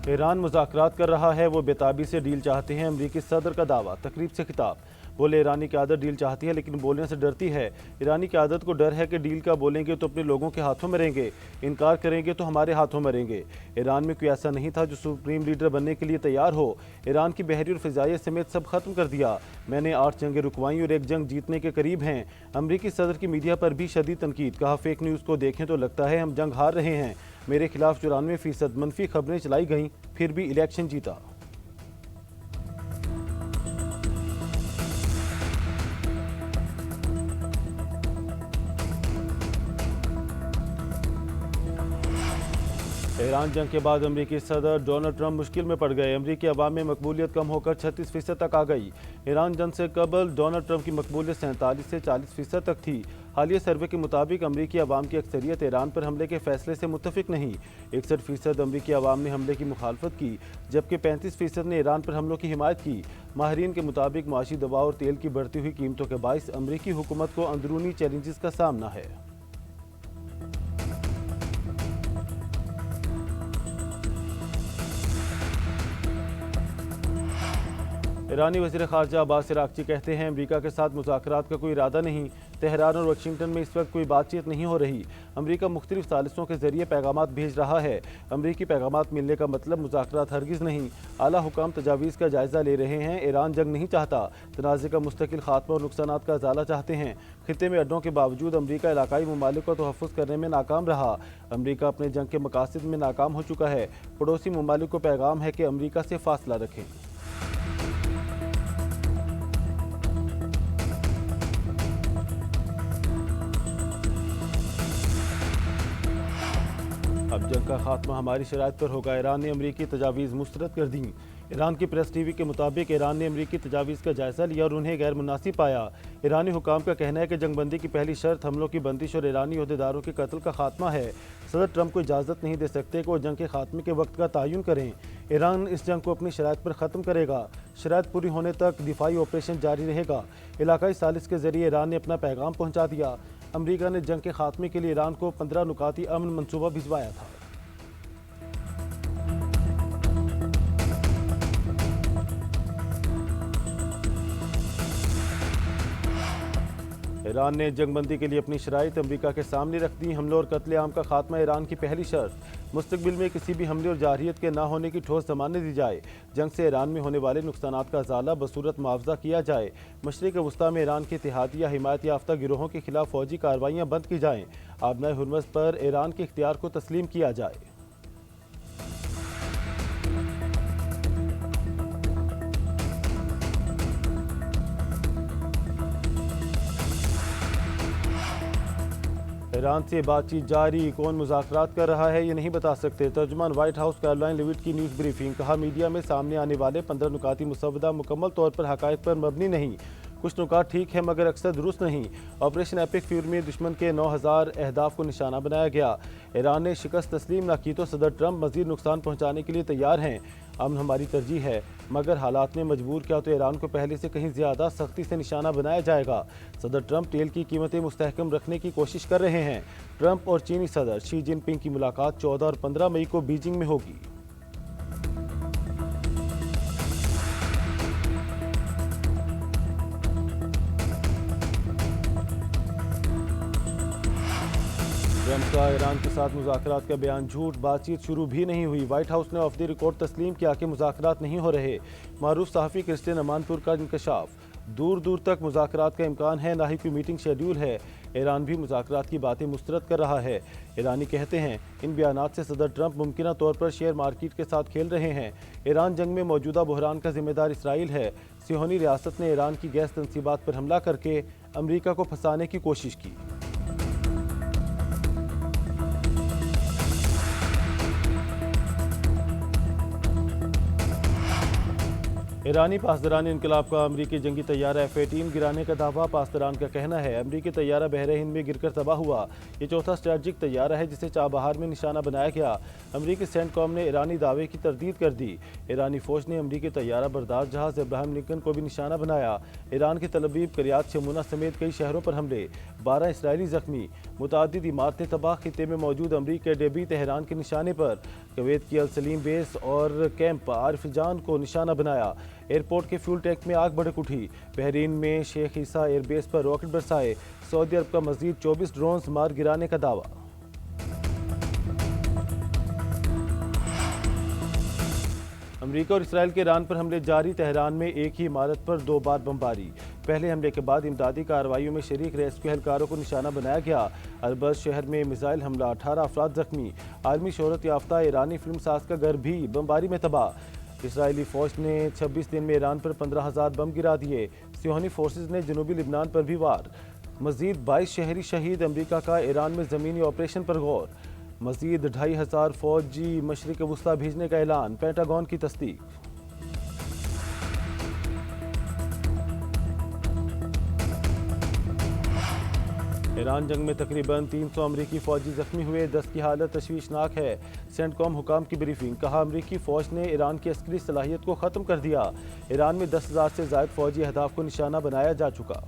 Iran मुज़ाकरात कर रहा है, वो बेताबी से डील चाहते हैं, अमरीकी सदर का दावा। तकरीब से खिताब। बोले, ईरानी क़यादत डील चाहती है लेकिन बोलने से डरती है। ईरानी क़यादत को डर है कि डील का बोलेंगे तो अपने लोगों के हाथों में रहेंगे, इनकार करेंगे तो हमारे हाथों में रहेंगे। ईरान में कोई ऐसा नहीं था जो सुप्रीम लीडर बनने के लिए तैयार हो। ईरान की बहरी और फ़िज़ाई समेत सब खत्म कर दिया। मैंने 8 जंगें रुकवाई और एक जंग जीतने के करीब हैं। अमरीकी सदर की मीडिया पर भी शदीद तनकीद। कहा, फेक न्यूज़ को देखें तो लगता है हम जंग हार रहे हैं। मेरे खिलाफ 94% मनफी खबरें चलाई गईं, फिर भी इलेक्शन जीता। ईरान जंग के बाद अमरीकी सदर डोनाल्ड ट्रंप मुश्किल में पड़ गए। अमरीकी अवाम में मकबूलियत कम होकर 36% तक आ गई। ईरान जंग से कबल डोनाल्ड ट्रंप की मकबूलियत 47 से 40% तक थी। हालिया सर्वे के मुताबिक अमरीकी अवाम की अक्सरियत ईरान पर हमले के फैसले से मुत्तफिक नहीं। 61% अमरीकी अवाम ने हमले की मुखालफत की, जबकि 35% ने ईरान पर हमलों की हिमायत की। माहिरीन के मुताबिक माशी दवा और तेल की बढ़ती हुई कीमतों के बाइस अमरीकी हुकूमत को अंदरूनी चैलेंजेस का सामना है। ईरानी वज़ीर ख़ारजा अब्बास अराग़ची कहते हैं, अमरीका के साथ मुज़ाकरात का कोई इरादा नहीं। तेहरान और वाशिंगटन में इस वक्त कोई बातचीत नहीं हो रही। अमरीका मुख्तलिफ सालिसों के ज़रिए पैगामात भेज रहा है। अमरीकी पैगामात मिलने का मतलब मुज़ाकरात हरगिज़ नहीं। आला हुकाम तजावीज़ का जायज़ा ले रहे हैं। ईरान जंग नहीं चाहता, तनाज़े का मुस्तकिल खात्मा और नुकसानात का इज़ाला चाहते हैं। खित्ते में अड्डों के बावजूद अमरीका इलाकाई ममालिक को तहफ़्फ़ुज़ करने में नाकाम रहा। अमरीका अपने जंग के मकासद में नाकाम हो चुका है। पड़ोसी ममालिक को पैगाम है कि अमरीका से फासला रखें। अब जंग का खात्मा हमारी शराइत पर होगा। ईरान ने अमरीकी तजावीज़ मुस्तरद कर दी। ईरान की प्रेस टीवी के मुताबिक ईरान ने अमरीकी तजावीज़ का जायज़ा लिया और उन्हें गैर मुनासिब पाया। ईरानी हुकाम का कहना है कि जंगबंदी की पहली शर्त हमलों की बंदिश और ईरानी अहदेदारों के कत्ल का खात्मा है। सदर ट्रंप को इजाज़त नहीं दे सकते कि वो जंग के खात्मे के वक्त का तयन करें। ईरान इस जंग को अपनी शराइत पर ख़त्म करेगा। शराइत पूरी होने तक दिफाई ऑपरेशन जारी रहेगा। इलाकाई सालिस के ज़रिए ईरान ने अपना पैगाम पहुँचा दिया। अमरीका ने जंग के खात्मे के लिए ईरान को 15 नुकाती अमन मनसूबा भिजवाया था। ईरान ने जंगबंदी के लिए अपनी शराइत अमरीका के सामने रख दी। हमलों और कत्लेआम का खात्मा ईरान की पहली शर्त। मुस्तकबिल में किसी भी हमले और जारहियत के ना होने की ठोस ज़मानत दी जाए। जंग से ईरान में होने वाले नुकसानात का इज़ाला बसूरत मुआवजा किया जाए। मशरिक़ वस्ता में ईरान के इत्तेहादी या हिमायत याफ्ता गिरोहों के खिलाफ फ़ौजी कार्रवाइयाँ बंद की जाएँ। आबनाए हुर्मुज़ पर ईरान के इख्तियार को तस्लीम किया जाए। ईरान से बातचीत जारी। कौन मुज़ाकरात कर रहा है ये नहीं बता सकते। तर्जुमान व्हाइट हाउस कैरोलाइन लेविट की न्यूज़ ब्रीफिंग। कहा, मीडिया में सामने आने वाले 15 नुकाती मुसव्वदा मुकम्मल तौर पर हक़ाइक़ पर मबनी नहीं। कुछ नुकात ठीक है मगर अक्सर दुरुस्त नहीं। ऑपरेशन एपिक फ्यूरी में दुश्मन के 9000 अहदाफ को निशाना बनाया गया। ईरान ने शिकस्त तस्लीम न की तो सदर ट्रंप मज़ीद नुकसान पहुँचाने के लिए तैयार हैं। अमन हमारी तरजीह है, मगर हालात ने मजबूर किया तो ईरान को पहले से कहीं ज़्यादा सख्ती से निशाना बनाया जाएगा। सदर ट्रंप तेल की कीमतें मुस्तहकम रखने की कोशिश कर रहे हैं। ट्रंप और चीनी सदर शी जिनपिंग की मुलाकात 14 और 15 मई को बीजिंग में होगी। ट्रंप का ईरान के साथ मुज़ाकरात का बयान झूठ। बातचीत शुरू भी नहीं हुई। व्हाइट हाउस ने ऑफ द रिकॉर्ड तस्लीम किया कि मुज़ाकरात नहीं हो रहे। मारूफ सहाफ़ी क्रिस्टियन अमानपुर का इंकशाफ। दूर दूर तक मुज़ाकरात का इम्कान है, ना ही कोई मीटिंग शेड्यूल है। ईरान भी मुज़ाकरात की बातें मुस्तरद कर रहा है। ईरानी कहते हैं, इन बयानात से सदर ट्रंप मुमकिना तौर पर शेयर मार्केट के साथ खेल रहे हैं। ईरान जंग में मौजूदा बहरान का जिम्मेदार इसराइल है। सियोनी रियासत ने ईरान की गैस तनसीबात पर हमला करके अमरीका को फंसाने की कोशिश की। ईरानी पासदारान इनकलाब का अमरीकी जंगी तैयारा F-18 गिराने का दावा। पासदारान का कहना है, अमरीकी तैयारा बहरे हिंद में गिरकर तबाह हुआ। ये चौथा स्ट्रेटजिक तैयारा है जिसे चाबहार में निशाना बनाया गया। अमरीकी सेंटकॉम ने ईरानी दावे की तरदीद कर दी। ईरानी फौज ने अमरीकी तैयारा बरदार जहाज इब्राहिम लिंकन को भी निशाना बनाया। ईरान की तलबीब करियात शमूना समेत कई शहरों पर हमले, 12 इसराइली जख्मी। मुतादिद इमारतें तबाह। खित्ते में मौजूद अमरीकी डेबी तेहरान के निशाने पर कुवैत की अल सलीम बेस और कैंप आरिफ जान को निशाना बनाया। एयरपोर्ट के फ्यूल टैंक में आग भड़क उठी। बहरीन में शेख ईसा एयरबेस पर रॉकेट बरसाए। सऊदी अरब का मजीद 24 ड्रोन्स मार गिराने का दावा। अमरीका और इसराइल के ईरान पर हमले जारी। तेहरान में एक ही इमारत पर 2 बार बमबारी। पहले हमले के बाद इमदादी कार्रवाइयों में शरीक रेस्क्यू एहलकारों को निशाना बनाया गया। अरबज शहर में मिसाइल हमला, 18 अफराद जख्मी। आलमी शोहरत याफ्ता ईरानी फिल्म साज का घर भी बमबारी में तबाह। इसराइली फौज ने 26 दिन में ईरान पर 15,000 बम गिरा दिए। सियोनी फोर्सेज ने जनूबी लिबनान पर भी वार। मजीद 22 शहरी शहीद। अमरीका का ईरान में ज़मीनी ऑपरेशन पर गौर। मजीद 2,500 फौजी मशरिक वस्ता भेजने का ऐलान। पेंटागन की तस्दीक। ईरान जंग में तकरीबन 300 अमरीकी फौजी जख्मी हुए। 10 की हालत तशवीशनाक है। सेंटकॉम हुकाम की ब्रीफिंग। कहा अमरीकी फौज ने ईरान की अस्करी सलाहियत को ख़त्म कर दिया। ईरान में 10,000 से ज़ायद फौजी अहदाफ को निशाना बनाया जा चुका।